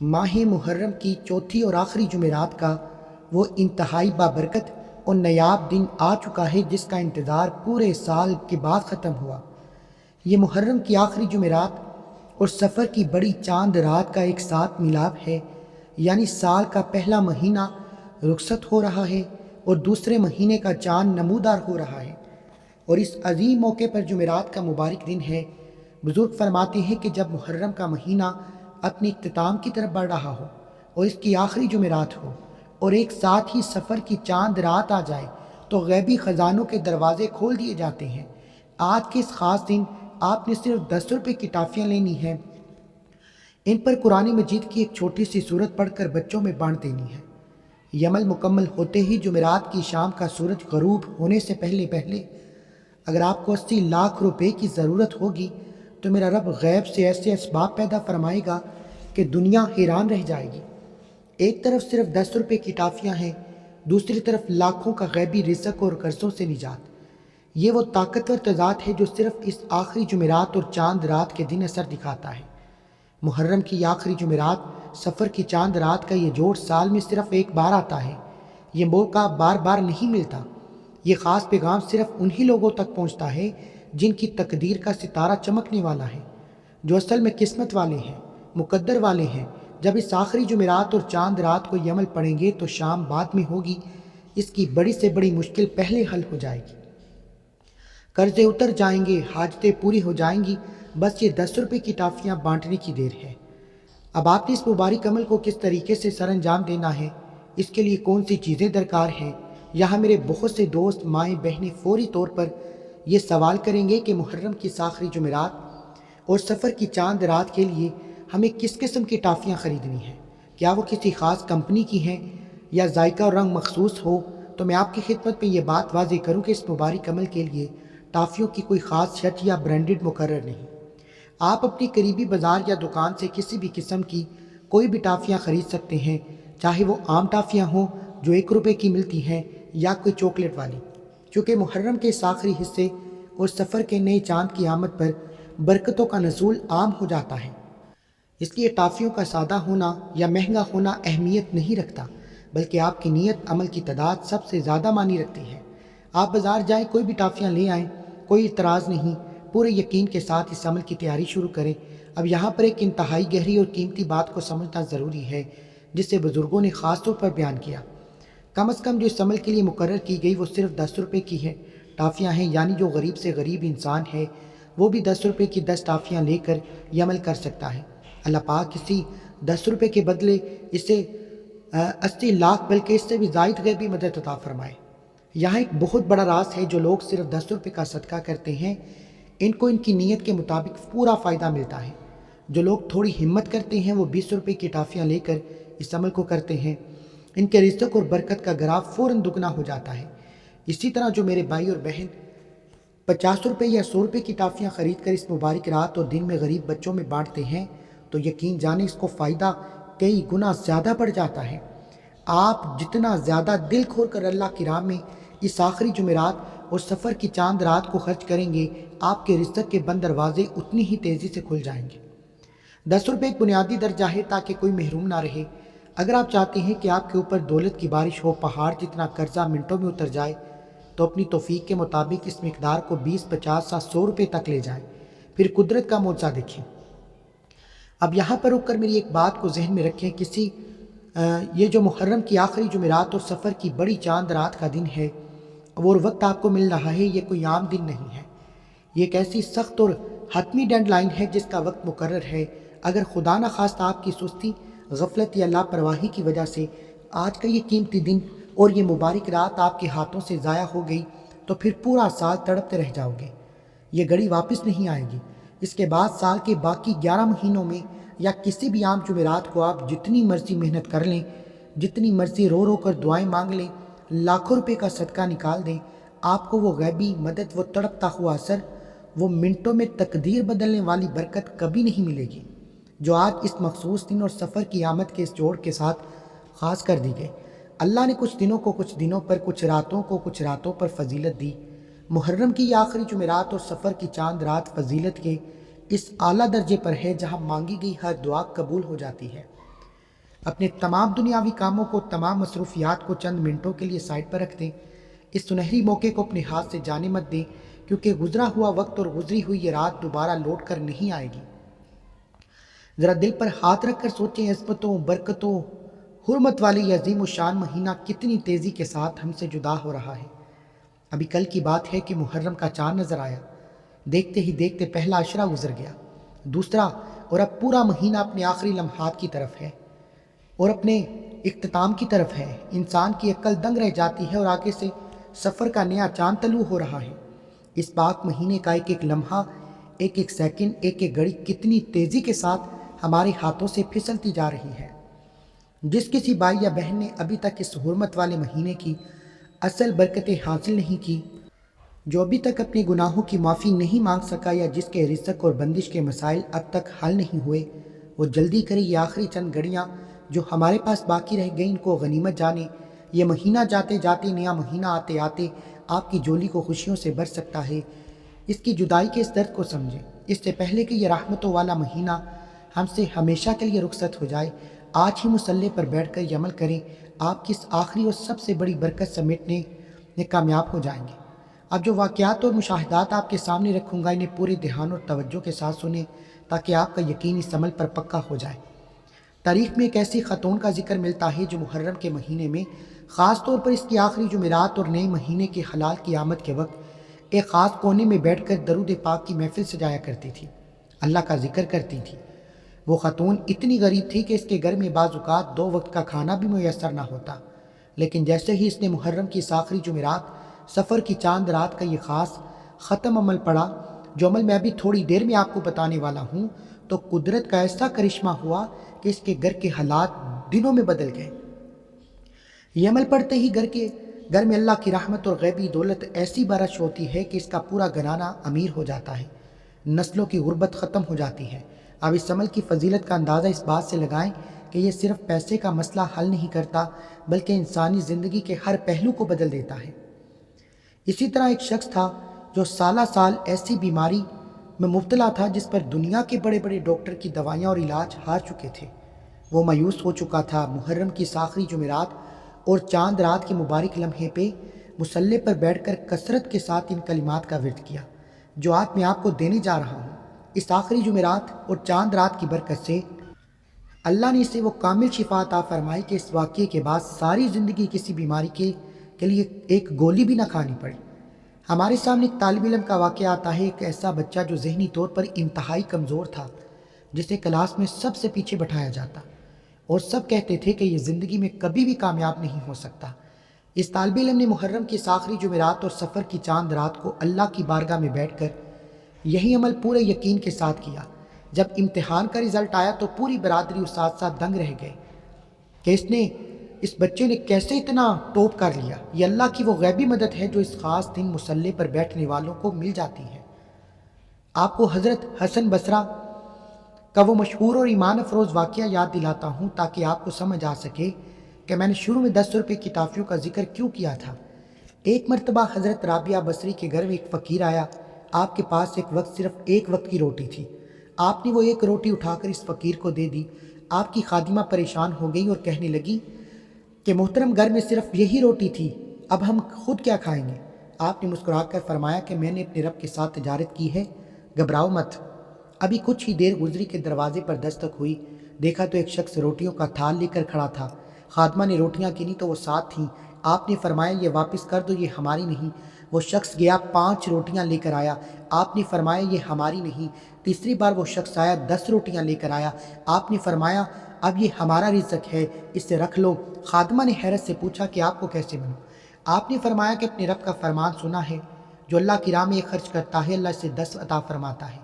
ماہ محرم کی چوتھی اور آخری جمعرات کا وہ انتہائی بابرکت اور نیاب دن آ چکا ہے جس کا انتظار پورے سال کے بعد ختم ہوا۔ یہ محرم کی آخری جمعرات اور سفر کی بڑی چاند رات کا ایک ساتھ ملاپ ہے، یعنی سال کا پہلا مہینہ رخصت ہو رہا ہے اور دوسرے مہینے کا چاند نمودار ہو رہا ہے، اور اس عظیم موقع پر جمعرات کا مبارک دن ہے۔ بزرگ فرماتے ہیں کہ جب محرم کا مہینہ اپنے اختتام کی طرف بڑھ رہا ہو اور اس کی آخری جمعرات ہو اور ایک ساتھ ہی سفر کی چاند رات آ جائے تو غیبی خزانوں کے دروازے کھول دیے جاتے ہیں۔ آج کے اس خاص دن آپ نے صرف 10 روپے کی ٹافیاں لینی ہیں، ان پر قرآن مجید کی ایک چھوٹی سی سورت پڑھ کر بچوں میں بانٹ دینی ہے۔ یہ عمل مکمل ہوتے ہی جمعرات کی شام کا سورج غروب ہونے سے پہلے اگر آپ کو 80 لاکھ روپے کی ضرورت ہوگی تو میرا رب غیب سے ایسے اسباب پیدا فرمائے گا کہ دنیا حیران رہ جائے گی۔ ایک طرف صرف 10 روپے کی ٹافیاں ہیں، دوسری طرف لاکھوں کا غیبی رزق اور قرضوں سے نجات۔ یہ وہ طاقتور تضاد ہے جو صرف اس آخری جمعرات اور چاند رات کے دن اثر دکھاتا ہے۔ محرم کی آخری جمعرات سفر کی چاند رات کا یہ جوڑ سال میں صرف ایک بار آتا ہے۔ یہ موقع بار بار نہیں ملتا۔ یہ خاص پیغام صرف انہی لوگوں تک پہنچتا ہے جن کی تقدیر کا ستارہ چمکنے والا ہے، جو اصل میں قسمت والے ہیں، مقدر والے ہیں۔ جب اس آخری جمعرات اور چاند رات کو یہ عمل پڑھیں گے تو شام بعد میں ہوگی، اس کی بڑی سے بڑی مشکل پہلے حل ہو جائے گی، قرضے اتر جائیں گے، حاجتیں پوری ہو جائیں گی۔ بس یہ 10 روپے کی ٹافیاں بانٹنے کی دیر ہے۔ اب آپ نے اس مبارک عمل کو کس طریقے سے سر انجام دینا ہے، اس کے لیے کون سی چیزیں درکار ہیں؟ یہاں میرے بہت سے دوست مائیں بہنیں فوری طور پر یہ سوال کریں گے کہ محرم کی آخری جمعرات اور سفر کی چاند رات کے لیے ہمیں کس قسم کی ٹافیاں خریدنی ہیں؟ کیا وہ کسی خاص کمپنی کی ہیں یا ذائقہ اور رنگ مخصوص ہو؟ تو میں آپ کی خدمت میں یہ بات واضح کروں کہ اس مبارک عمل کے لیے ٹافیوں کی کوئی خاص شرط یا برانڈڈ مقرر نہیں۔ آپ اپنی قریبی بازار یا دکان سے کسی بھی قسم کی کوئی بھی ٹافیاں خرید سکتے ہیں، چاہے وہ عام ٹافیاں ہوں جو 1 روپے کی ملتی ہیں یا کوئی چاکلیٹ والی، چونکہ محرم کے اس آخری حصے اور سفر کے نئے چاند کی آمد پر برکتوں کا نزول عام ہو جاتا ہے۔ اس لیے ٹافیوں کا سادہ ہونا یا مہنگا ہونا اہمیت نہیں رکھتا، بلکہ آپ کی نیت عمل کی تعداد سب سے زیادہ معنی رکھتی ہے۔ آپ بازار جائیں، کوئی بھی ٹافیاں لے آئیں، کوئی اعتراض نہیں، پورے یقین کے ساتھ اس عمل کی تیاری شروع کریں۔ اب یہاں پر ایک انتہائی گہری اور قیمتی بات کو سمجھنا ضروری ہے جسے بزرگوں نے خاص طور پر بیان کیا۔ کم از کم جو اس عمل کے لیے مقرر کی گئی وہ صرف 10 روپے کی ہے ٹافیاں ہیں، یعنی جو غریب سے غریب انسان ہے وہ بھی 10 روپے کی 10 ٹافیاں لے کر یہ عمل کر سکتا ہے۔ اللہ پاک کسی 10 روپے کے بدلے اسے 80 لاکھ بلکہ اس سے بھی زائد غیبی مدد عطا فرمائے۔ یہاں ایک بہت بڑا راز ہے، جو لوگ صرف 10 روپے کا صدقہ کرتے ہیں ان کو ان کی نیت کے مطابق پورا فائدہ ملتا ہے۔ جو لوگ تھوڑی ہمت کرتے ہیں وہ 20 روپے کی ٹافیاں لے کر اس عمل کو کرتے ہیں، ان کے رزق اور برکت کا گراف فوراً دگنا ہو جاتا ہے۔ اسی طرح جو میرے بھائی اور بہن 50 روپے یا 100 روپے کی ٹافیاں خرید کر اس مبارک رات اور دن میں غریب بچوں میں بانٹتے ہیں تو یقین جانیں اس کو فائدہ کئی گنا زیادہ بڑھ جاتا ہے۔ آپ جتنا زیادہ دل کھول کر اللہ کی راہ میں اس آخری جمعرات اور سفر کی چاند رات کو خرچ کریں گے، آپ کے رزق کے بند دروازے اتنی ہی تیزی سے کھل جائیں گے۔ 10 روپے ایک بنیادی درجہ ہے تاکہ کوئی محروم نہ رہے۔ اگر آپ چاہتے ہیں کہ آپ کے اوپر دولت کی بارش ہو، پہاڑ جتنا قرضہ منٹوں میں اتر جائے، تو اپنی توفیق کے مطابق اس مقدار کو 20، 50 یا 100 روپے تک لے جائیں، پھر قدرت کا معجزہ دیکھیں۔ اب یہاں پر رک کر میری ایک بات کو ذہن میں رکھیں، یہ جو محرم کی آخری جمعرات اور سفر کی بڑی چاند رات کا دن ہے اور وقت آپ کو مل رہا ہے، یہ کوئی عام دن نہیں ہے۔ یہ ایک ایسی سخت اور حتمی ڈیڈ لائن ہے جس کا وقت مقرر ہے۔ اگر خدا نخواستہ آپ کی سستی، غفلت یا لاپرواہی کی وجہ سے آج کا یہ قیمتی دن اور یہ مبارک رات آپ کے ہاتھوں سے ضائع ہو گئی تو پھر پورا سال تڑپتے رہ جاؤ گے۔ یہ گھڑی واپس نہیں آئے گی۔ اس کے بعد سال کے باقی 11 مہینوں میں یا کسی بھی عام جمعرات کو آپ جتنی مرضی محنت کر لیں، جتنی مرضی رو رو کر دعائیں مانگ لیں، لاکھوں روپے کا صدقہ نکال دیں، آپ کو وہ غیبی مدد، وہ تڑپتا ہوا اثر، وہ منٹوں میں تقدیر بدلنے والی برکت کبھی نہیں ملے گی جو آج اس مخصوص دن اور سفر کی آمد کے اس جوڑ کے ساتھ خاص کر دی گئی۔ اللہ نے کچھ دنوں کو کچھ دنوں پر، کچھ راتوں کو کچھ راتوں پر فضیلت دی۔ محرم کی یہ آخری جمعرات اور سفر کی چاند رات فضیلت کے اس اعلیٰ درجے پر ہے جہاں مانگی گئی ہر دعا قبول ہو جاتی ہے۔ اپنے تمام دنیاوی کاموں کو، تمام مصروفیات کو چند منٹوں کے لیے سائڈ پر رکھ دیں۔ اس سنہری موقع کو اپنے ہاتھ سے جانے مت دیں، کیونکہ گزرا ہوا وقت اور گزری ہوئی یہ رات دوبارہ لوٹ کر نہیں آئے گی۔ ذرا دل پر ہاتھ رکھ کر سوچیں، عظمتوں، برکتوں، حرمت والے یہ عظیم و شان مہینہ کتنی تیزی کے ساتھ ہم سے جدا ہو رہا ہے۔ ابھی کل کی بات ہے کہ محرم کا چاند نظر آیا، دیکھتے ہی دیکھتے پہلا عشرہ گزر گیا، دوسرا، اور اب پورا مہینہ اپنے آخری لمحات کی طرف ہے اور اپنے اختتام کی طرف ہے۔ انسان کی عقل دنگ رہ جاتی ہے اور آگے سے سفر کا نیا چاند طلوع ہو رہا ہے۔ اس پاک مہینے کا ایک ایک لمحہ، ایک ایک سیکنڈ، ایک ایک گھڑی کتنی تیزی کے ساتھ ہمارے ہاتھوں سے پھسلتی جا رہی ہے۔ جس کسی بھائی یا بہن نے ابھی تک اس حرمت والے مہینے کی اصل برکتیں حاصل نہیں کی، جو ابھی تک اپنے گناہوں کی معافی نہیں مانگ سکا، یا جس کے رزق اور بندش کے مسائل اب تک حل نہیں ہوئے، وہ جلدی کرے یہ آخری چند گھڑیاں جو ہمارے پاس باقی رہ گئیں ان کو غنیمت جانے۔ یہ مہینہ جاتے جاتے، نیا مہینہ آتے آتے آپ کی جولی کو خوشیوں سے بھر سکتا ہے۔ اس کی جدائی کے اس درد کو سمجھیں۔ اس سے پہلے کہ یہ رحمتوں والا مہینہ ہم سے ہمیشہ کے لیے رخصت ہو جائے، آج ہی مصلی پر بیٹھ کر یہ عمل کریں، آپ کی اس آخری اور سب سے بڑی برکت سمیٹنے میں کامیاب ہو جائیں گے۔ اب جو واقعات اور مشاہدات آپ کے سامنے رکھوں گا، انہیں پورے دھیان اور توجہ کے ساتھ سنیں تاکہ آپ کا یقین اس عمل پر پکا ہو جائے۔ تاریخ میں ایک ایسی خاتون کا ذکر ملتا ہے جو محرم کے مہینے میں، خاص طور پر اس کی آخری جمعرات اور نئے مہینے کے حلال کی آمد کے وقت، ایک خاص کونے میں بیٹھ کر درود پاک کی محفل سجایا کرتی تھی، اللہ کا ذکر کرتی تھی۔ وہ خاتون اتنی غریب تھی کہ اس کے گھر میں بعض اوقات 2 وقت کا کھانا بھی میسر نہ ہوتا، لیکن جیسے ہی اس نے محرم کی اس آخری جمعرات، سفر کی چاند رات کا یہ خاص ختم عمل پڑا، جو عمل میں ابھی تھوڑی دیر میں آپ کو بتانے والا ہوں، تو قدرت کا ایسا کرشمہ ہوا کہ اس کے گھر کے حالات دنوں میں بدل گئے۔ یہ عمل پڑھتے ہی گھر میں اللہ کی رحمت اور غیبی دولت ایسی بارش ہوتی ہے کہ اس کا پورا گھرانہ امیر ہو جاتا ہے، نسلوں کی غربت ختم ہو جاتی ہے۔ اب اس عمل کی فضیلت کا اندازہ اس بات سے لگائیں کہ یہ صرف پیسے کا مسئلہ حل نہیں کرتا، بلکہ انسانی زندگی کے ہر پہلو کو بدل دیتا ہے۔ اسی طرح ایک شخص تھا جو سالہ سال ایسی بیماری میں مبتلا تھا جس پر دنیا کے بڑے بڑے ڈاکٹر کی دوائیاں اور علاج ہار چکے تھے۔ وہ مایوس ہو چکا تھا۔ محرم کی آخری جمعرات اور چاند رات کے مبارک لمحے پہ مصلی پر بیٹھ کر کثرت کے ساتھ ان کلمات کا ورد کیا جو آج میں آپ کو دینے جا رہا ہوں۔ اس آخری جمعرات اور چاند رات کی برکت سے اللہ نے اسے وہ کامل شفا عطا فرمائی کہ اس واقعے کے بعد ساری زندگی کسی بیماری کے لیے ایک گولی بھی نہ کھانی پڑی۔ ہمارے سامنے ایک طالب علم کا واقعہ آتا ہے، ایک ایسا بچہ جو ذہنی طور پر انتہائی کمزور تھا، جسے کلاس میں سب سے پیچھے بٹھایا جاتا اور سب کہتے تھے کہ یہ زندگی میں کبھی بھی کامیاب نہیں ہو سکتا۔ اس طالب علم نے محرم کی اس آخری جمعرات اور سفر کی چاند رات کو اللہ کی بارگاہ میں بیٹھ کر یہی عمل پورے یقین کے ساتھ کیا۔ جب امتحان کا رزلٹ آیا تو پوری برادری اساتذہ دنگ رہ گئے کہ اس بچے نے کیسے اتنا ٹاپ کر لیا۔ یہ اللہ کی وہ غیبی مدد ہے جو اس خاص دن مصلی پر بیٹھنے والوں کو مل جاتی ہے۔ آپ کو حضرت حسن بصری کا وہ مشہور اور ایمان افروز واقعہ یاد دلاتا ہوں تاکہ آپ کو سمجھ آ سکے کہ میں نے شروع میں 10 روپے کی ٹافیوں کا ذکر کیوں کیا تھا۔ ایک مرتبہ حضرت رابعہ بصری کے گھر میں ایک فقیر آیا۔ آپ کے پاس صرف ایک وقت کی روٹی تھی۔ آپ نے وہ ایک روٹی اٹھا کر اس فقیر کو دے دی۔ آپ کی خادمہ پریشان ہو گئی اور کہنے لگی کہ محترم، گھر میں صرف یہی روٹی تھی، اب ہم خود کیا کھائیں گے؟ آپ نے مسکرا کر فرمایا کہ میں نے اپنے رب کے ساتھ تجارت کی ہے، گھبراؤ مت۔ ابھی کچھ ہی دیر گزری کہ دروازے پر دستک ہوئی۔ دیکھا تو ایک شخص روٹیوں کا تھال لے کر کھڑا تھا۔ خادمہ نے روٹیاں گنی تو وہ 7 تھیں۔ آپ نے فرمایا یہ واپس کر دو، یہ ہماری نہیں۔ وہ شخص گیا 5 روٹیاں لے کر آیا۔ آپ نے فرمایا یہ ہماری نہیں۔ تیسری بار وہ شخص آیا، 10 روٹیاں لے کر آیا۔ آپ نے فرمایا اب یہ ہمارا رزق ہے، اسے رکھ لو۔ خادمہ نے حیرت سے پوچھا کہ آپ کو کیسے معلوم؟ آپ نے فرمایا کہ اپنے رب کا فرمان سنا ہے، جو اللہ کی راہ میں خرچ کرتا ہے اللہ اسے 10 عطا فرماتا ہے۔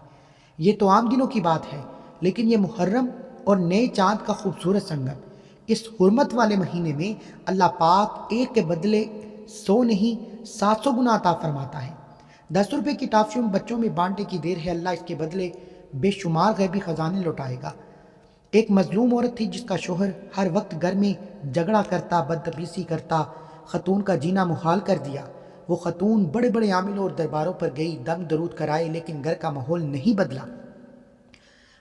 یہ تو عام دنوں کی بات ہے، لیکن یہ محرم اور نئے چاند کا خوبصورت سنگم، اس حرمت والے مہینے میں اللہ پاک ایک کے بدلے 100 نہیں 700 گنا عطا فرماتا ہے۔ 10 روپے کی ٹافیوں بچوں میں بانٹنے کی دیر ہے، اللہ اس کے بدلے بے شمار غیبی خزانے لوٹائے گا۔ ایک مظلوم عورت تھی جس کا شوہر ہر وقت گھر میں جھگڑا کرتا، بدتمیزی کرتا، خاتون کا جینا محال کر دیا۔ وہ خاتون بڑے بڑے عاملوں اور درباروں پر گئی، دم درود کرائے، لیکن گھر کا ماحول نہیں بدلا۔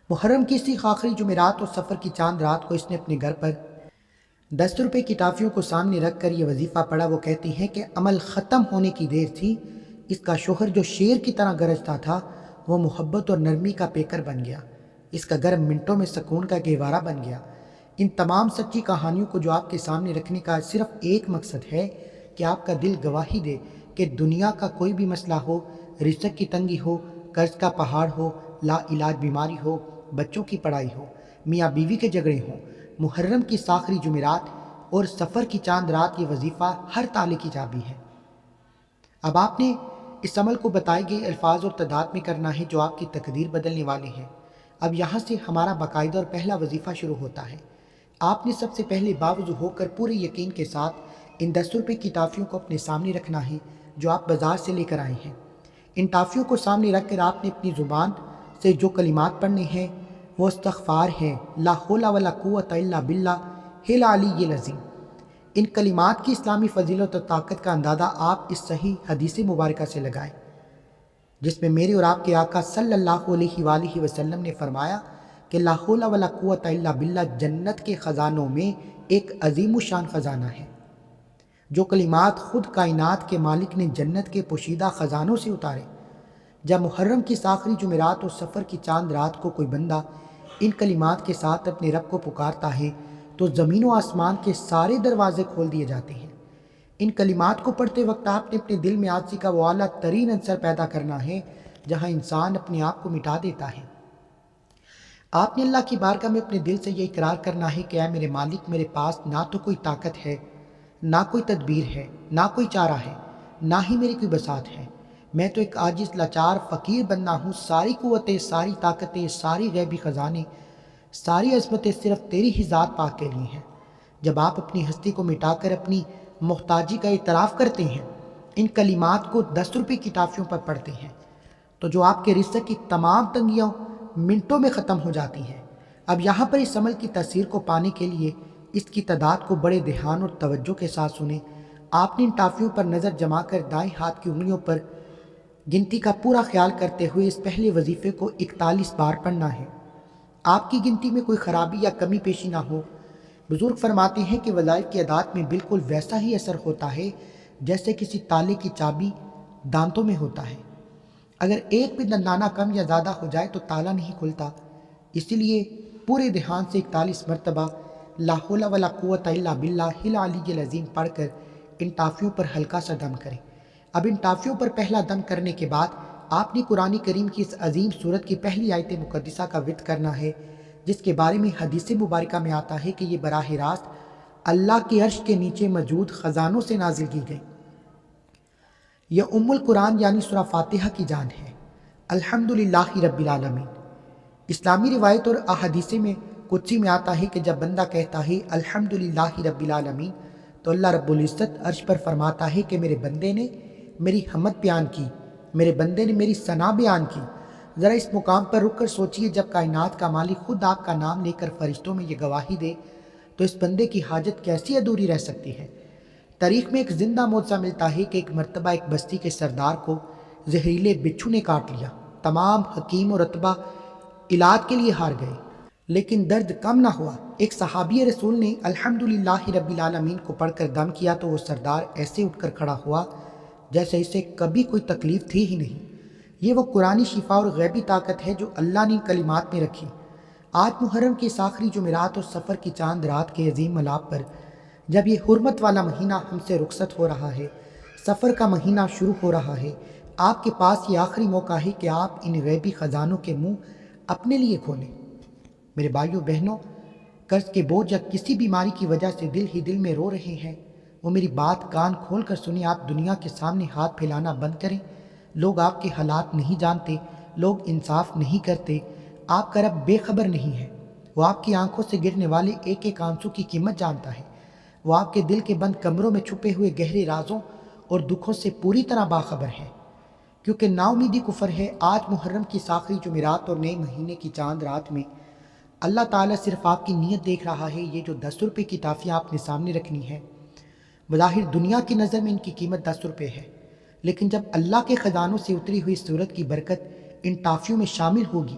محرم کی اسی آخری جمعرات اور سفر کی چاند رات کو اس نے اپنے گھر پر 10 روپے کی ٹافیوں کو سامنے رکھ کر یہ وظیفہ پڑھا۔ وہ کہتی ہیں کہ عمل ختم ہونے کی دیر تھی، اس کا شوہر جو شیر کی طرح گرجتا تھا وہ محبت اور نرمی کا پیکر بن گیا، اس کا گھر منٹوں میں سکون کا گہوارہ بن گیا۔ ان تمام سچی کہانیوں کو جو آپ کے سامنے رکھنے کا صرف ایک مقصد ہے کہ آپ کا دل گواہی دے کہ دنیا کا کوئی بھی مسئلہ ہو، رزق کی تنگی ہو، قرض کا پہاڑ ہو، لا علاج بیماری ہو، بچوں کی پڑھائی ہو، میاں بیوی کے جھگڑے ہوں، محرم کی آخری جمعرات اور سفر کی چاند رات یہ وظیفہ ہر تالے کی چابی ہے۔ اب آپ نے اس عمل کو بتائے گئے الفاظ اور تعداد میں کرنا ہے جو آپ کی تقدیر بدلنے والے ہیں۔ اب یہاں سے ہمارا باقاعدہ اور پہلا وظیفہ شروع ہوتا ہے۔ آپ نے سب سے پہلے باوضو ہو کر پورے یقین کے ساتھ ان 10 روپے کی ٹافیوں کو اپنے سامنے رکھنا ہے جو آپ بازار سے لے کر آئے ہیں۔ ان ٹافیوں کو سامنے رکھ کر آپ نے اپنی زبان سے جو کلمات پڑھنے ہیں وہ استغفار ہیں، لا حول ولا قوت الا باللہ العلی العظیم۔ ان کلمات کی اسلامی فضیلت اور طاقت کا اندازہ آپ اس صحیح حدیث مبارکہ سے لگائیں جس میں میرے اور آپ کے آقا صلی اللہ علیہ وآلہ وسلم نے فرمایا کہ لا حول ولا قوت الا باللہ جنت کے خزانوں میں ایک عظیم الشان خزانہ ہے۔ جو کلمات خود کائنات کے مالک نے جنت کے پوشیدہ خزانوں سے اتارے۔ جب محرم کی آخری جمعرات اور سفر کی چاند رات کو کوئی بندہ ان کلمات کے ساتھ اپنے رب کو پکارتا ہے تو زمین و آسمان کے سارے دروازے کھول دیے جاتے ہیں۔ ان کلمات کو پڑھتے وقت آپ نے اپنے دل میں عاجزی کا وہ اعلیٰ ترین عنصر پیدا کرنا ہے جہاں انسان اپنے آپ کو مٹا دیتا ہے۔ آپ نے اللہ کی بارگاہ میں اپنے دل سے یہ اقرار کرنا ہے کہ اے میرے مالک، میرے پاس نہ تو کوئی طاقت ہے، نہ کوئی تدبیر ہے، نہ کوئی چارہ ہے، نہ ہی میری کوئی بساط ہے۔ میں تو ایک عاجز لاچار فقیر بندہ ہوں۔ ساری قوتیں، ساری طاقتیں، ساری غیبی خزانے، ساری عظمتیں صرف تیری ہی ذات پاک کے لیے ہیں۔ جب آپ اپنی ہستی کو مٹا کر اپنی محتاجی کا اعتراف کرتے ہیں، ان کلمات کو 10 روپے کی ٹافیوں پر پڑھتے ہیں تو جو آپ کے رزق کی تمام تنگیاں منٹوں میں ختم ہو جاتی ہیں۔ اب یہاں پر اس عمل کی تاثیر کو پانے کے لیے اس کی تعداد کو بڑے دھیان اور توجہ کے ساتھ سنیں۔ آپ نے ان ٹافیوں پر نظر جما کر دائیں ہاتھ کی انگلیوں پر گنتی کا پورا خیال کرتے ہوئے اس پہلے وظیفے کو 41 بار پڑھنا ہے۔ آپ کی گنتی میں کوئی خرابی یا کمی پیشی نہ ہو۔ بزرگ فرماتے ہیں کہ وظائف کی اعداد میں بالکل ویسا ہی اثر ہوتا ہے جیسے کسی تالے کی چابی دانتوں میں ہوتا ہے۔ اگر ایک بھی دندانہ کم یا زیادہ ہو جائے تو تالا نہیں کھلتا۔ اسی لیے پورے دھیان سے 41 مرتبہ لا حول ولا قوت الا باللہ العلی العظیم پڑھ کر ان ٹافیوں پر ہلکا سا دم کریں۔ اب ان ٹافیوں پر پہلا دم کرنے کے بعد آپ نے قرآن کریم کی اس عظیم سورت کی پہلی آیت مقدسہ کا وطر کرنا ہے جس کے بارے میں حدیث مبارکہ میں آتا ہے کہ یہ براہ راست اللہ کے عرش کے نیچے موجود خزانوں سے نازل کی گئی۔ یہ ام القرآن یعنی سورہ فاتحہ کی جان ہے۔ الحمدللہ رب العالمین۔ اسلامی روایت اور احادیث میں قدسی میں آتا ہے کہ جب بندہ کہتا ہے الحمدللہ رب العالمین تو اللہ رب العزت عرش پر فرماتا ہے کہ میرے بندے نے میری حمد بیان کی، میرے بندے نے میری ثنا بیان کی۔ ذرا اس مقام پر رک کر سوچئے، جب کائنات کا مالک خود آپ کا نام لے کر فرشتوں میں یہ گواہی دے تو اس بندے کی حاجت کیسی ادھوری رہ سکتی ہے۔ تاریخ میں ایک زندہ معجزہ ملتا ہے کہ ایک مرتبہ ایک بستی کے سردار کو زہریلے بچھو نے کاٹ لیا۔ تمام حکیم اور اتباع علاج کے لیے ہار گئے لیکن درد کم نہ ہوا۔ ایک صحابی رسول نے الحمدللہ رب العالمین کو پڑھ کر دم کیا تو وہ سردار ایسے اٹھ کر کھڑا ہوا جیسے اسے کبھی کوئی تکلیف تھی ہی نہیں۔ یہ وہ قرآنی شفا اور غیبی طاقت ہے جو اللہ نے ان کلمات میں رکھی۔ آج محرم کی اس آخری جمعرات اور سفر کی چاند رات کے عظیم ملاب پر جب یہ حرمت والا مہینہ ہم سے رخصت ہو رہا ہے، سفر کا مہینہ شروع ہو رہا ہے، آپ کے پاس یہ آخری موقع ہے کہ آپ ان غیبی خزانوں کے منہ اپنے لیے کھولیں۔ میرے بھائیوں بہنوں، قرض کے بوجھ یا کسی بیماری کی وجہ سے دل ہی دل میں رو رہے ہیں، وہ میری بات کان کھول کر سنیں۔ آپ دنیا کے سامنے ہاتھ پھیلانا بند کریں۔ لوگ آپ کے حالات نہیں جانتے، لوگ انصاف نہیں کرتے، آپ کا رب بے خبر نہیں ہے۔ وہ آپ کی آنکھوں سے گرنے والے ایک ایک آنسو کی قیمت جانتا ہے۔ وہ آپ کے دل کے بند کمروں میں چھپے ہوئے گہرے رازوں اور دکھوں سے پوری طرح باخبر ہے۔ کیونکہ نا امیدی کفر ہے۔ آج محرم کی آخری جمعرات اور نئے مہینے کی چاند رات میں اللہ تعالیٰ صرف آپ کی نیت دیکھ رہا ہے۔ یہ جو 10 روپے کی ٹافیاں آپ نے سامنے رکھنی ہے، بظاہر دنیا کی نظر میں ان کی قیمت 10 روپے ہے، لیکن جب اللہ کے خزانوں سے اتری ہوئی سورت کی برکت ان ٹافیوں میں شامل ہوگی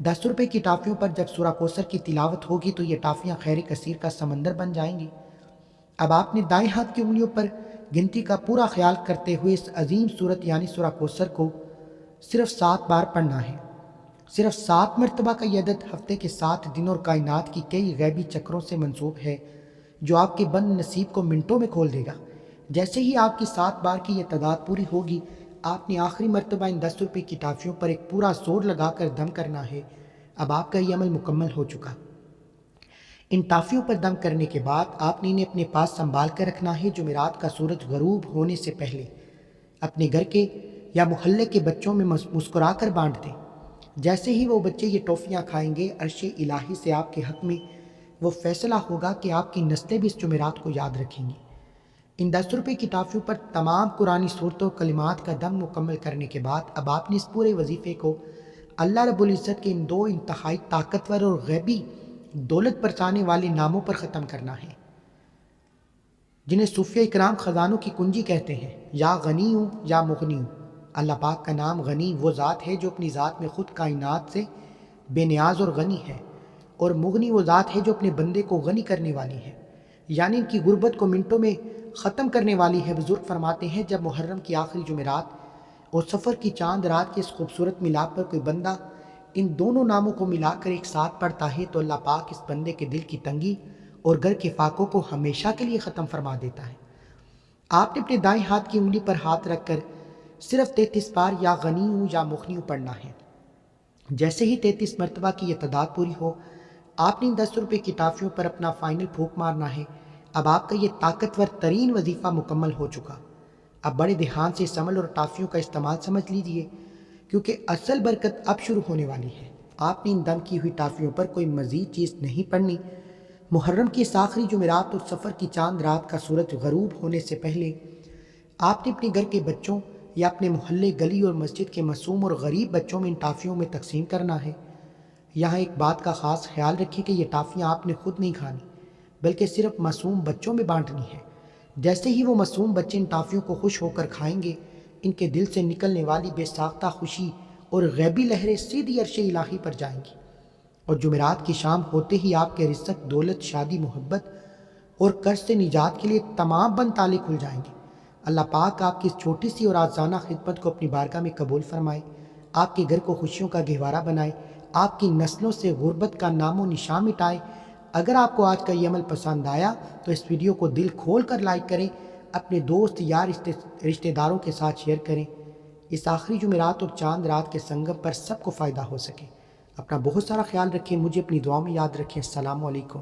10 روپے کی ٹافیوں پر جب سورہ کوثر کی تلاوت ہوگی تو یہ ٹافیاں خیر کثیر کا سمندر بن جائیں گی۔ اب آپ نے دائیں ہاتھ کی انگلیوں پر گنتی کا پورا خیال کرتے ہوئے اس عظیم صورت یعنی سورہ کوثر کو صرف 7 بار پڑھنا ہے۔ صرف 7 مرتبہ کا یہ عدد ہفتے کے 7 دنوں اور کائنات کی کئی غیبی چکروں سے منسوب ہے جو آپ کے بند نصیب کو منٹوں میں کھول دے گا۔ جیسے ہی آپ کی 7 بار کی یہ تعداد پوری ہوگی، آپ نے آخری مرتبہ ان 10 روپے کی ٹافیوں پر ایک پورا زور لگا کر دم کرنا ہے۔ اب آپ کا یہ عمل مکمل ہو چکا۔ ان ٹافیوں پر دم کرنے کے بعد آپ نے انہیں اپنے پاس سنبھال کر رکھنا ہے۔ جمعرات کا سورج غروب ہونے سے پہلے اپنے گھر کے یا محلے کے بچوں میں مسکرا کر بانٹ دیں۔ جیسے ہی وہ بچے یہ ٹافیاں کھائیں گے، عرش الہی سے آپ کے حق میں وہ فیصلہ ہوگا کہ آپ کی نسلیں بھی اس جمعرات کو یاد رکھیں گی۔ ان 10 روپے کی ٹافیوں پر تمام قرآنی صورتوں و کلمات کا دم مکمل کرنے کے بعد اب آپ نے اس پورے وظیفے کو اللہ رب العزت کے ان 2 انتہائی طاقتور اور غیبی دولت برسانے والے ناموں پر ختم کرنا ہے، جنہیں صوفیہ اکرام خزانوں کی کنجی کہتے ہیں، یا غنی ہوں یا مغنی ہوں۔ اللہ پاک کا نام غنی وہ ذات ہے جو اپنی ذات میں خود کائنات سے بے نیاز اور غنی ہے، اور مغنی وہ ذات ہے جو اپنے بندے کو غنی کرنے والی ہے، یعنی ان کی غربت کو منٹوں میں ختم کرنے والی ہے۔ بزرگ فرماتے ہیں جب محرم کی آخری جمعرات اور سفر کی چاند رات کے اس خوبصورت ملاپ پر کوئی بندہ ان دونوں ناموں کو ملا کر ایک ساتھ پڑھتا ہے تو اللہ پاک اس بندے کے دل کی تنگی اور گھر کے فاقوں کو ہمیشہ کے لیے ختم فرما دیتا ہے۔ آپ نے اپنے دائیں ہاتھ کی انگلی پر ہاتھ رکھ کر صرف 33 بار یا غنی ہوں یا مغنی ہوں پڑھنا ہے۔ جیسے ہی 33 مرتبہ کی یہ تعداد پوری ہو، آپ نے ان 10 روپے کی ٹافیوں پر اپنا فائنل پھونک مارنا ہے۔ اب آپ کا یہ طاقتور ترین وظیفہ مکمل ہو چکا۔ اب بڑے دھیان سے اس عمل اور ٹافیوں کا استعمال سمجھ لیجئے، کیونکہ اصل برکت اب شروع ہونے والی ہے۔ آپ نے ان دم کی ہوئی ٹافیوں پر کوئی مزید چیز نہیں پڑھنی۔ محرم کی اس آخری جمعرات اور سفر کی چاند رات کا سورج غروب ہونے سے پہلے آپ نے اپنے گھر کے بچوں یا اپنے محلے، گلی اور مسجد کے معصوم اور غریب بچوں میں ان ٹافیوں میں تقسیم کرنا ہے۔ یہاں ایک بات کا خاص خیال رکھیں کہ یہ ٹافیاں آپ نے خود نہیں کھانی، بلکہ صرف معصوم بچوں میں بانٹنی ہے۔ جیسے ہی وہ معصوم بچے ان ٹافیوں کو خوش ہو کر کھائیں گے، ان کے دل سے نکلنے والی بے ساختہ خوشی اور غیبی لہریں سیدھی عرش الہی پر جائیں گی، اور جمعرات کی شام ہوتے ہی آپ کے رزق، دولت، شادی، محبت اور قرض سے نجات کے لیے تمام بند تالے کھل جائیں گے۔ اللہ پاک آپ کی اس چھوٹی سی اور آزادانہ خدمت کو اپنی بارگاہ میں قبول فرمائے، آپ کے گھر کو خوشیوں کا گہوارہ بنائے، آپ کی نسلوں سے غربت کا نام و نشان مٹائے۔ اگر آپ کو آج کا یہ عمل پسند آیا تو اس ویڈیو کو دل کھول کر لائک کریں، اپنے دوست، یار، رشتہ داروں کے ساتھ شیئر کریں، اس آخری جمعرات اور چاند رات کے سنگم پر سب کو فائدہ ہو سکے۔ اپنا بہت سارا خیال رکھیں، مجھے اپنی دعاؤں میں یاد رکھیں۔ السلام علیکم۔